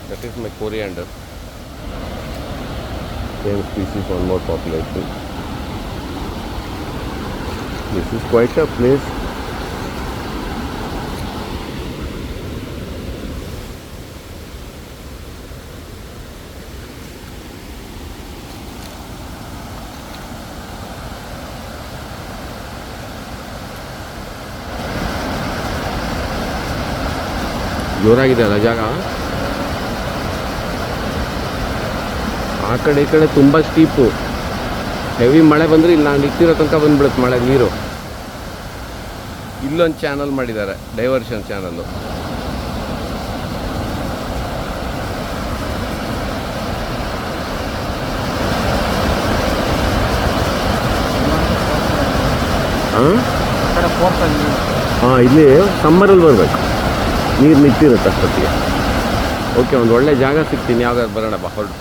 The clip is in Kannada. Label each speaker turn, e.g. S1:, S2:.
S1: That is my coriander. Same species, one more population. This is quite a place. ಜೋರಾಗಿದೆ ಅಲ್ಲ ಜಾಗ. ಆ ಕಡೆ ಈ ಕಡೆ ತುಂಬ ಸ್ಟೀಪು. ಹೆವಿ ಮಳೆ ಬಂದರೆ ಇಲ್ಲಿ ನಾನು ನಿಂತಿರೋ ತನಕ ಬಂದ್ಬಿಡುತ್ತೆ ಮಳೆ ನೀರು. ಇಲ್ಲೊಂದು ಚಾನಲ್ ಮಾಡಿದ್ದಾರೆ, ಡೈವರ್ಷನ್ ಚಾನಲ್ಲು. ಹಾಂ, ಇಲ್ಲಿ ಸಮ್ಮರಲ್ಲಿ ಬರಬೇಕು, ನೀರು ನಿಂತಿರುತ್ತೆ ಅಷ್ಟೊತ್ತಿಗೆ. ಓಕೆ, ಒಂದು ಒಳ್ಳೆ ಜಾಗ ಸಿಗ್ತೀನಿ, ಯಾವ್ದಾದ್ರು ಬರೋಣ ಬಾ ಹೊರಡು.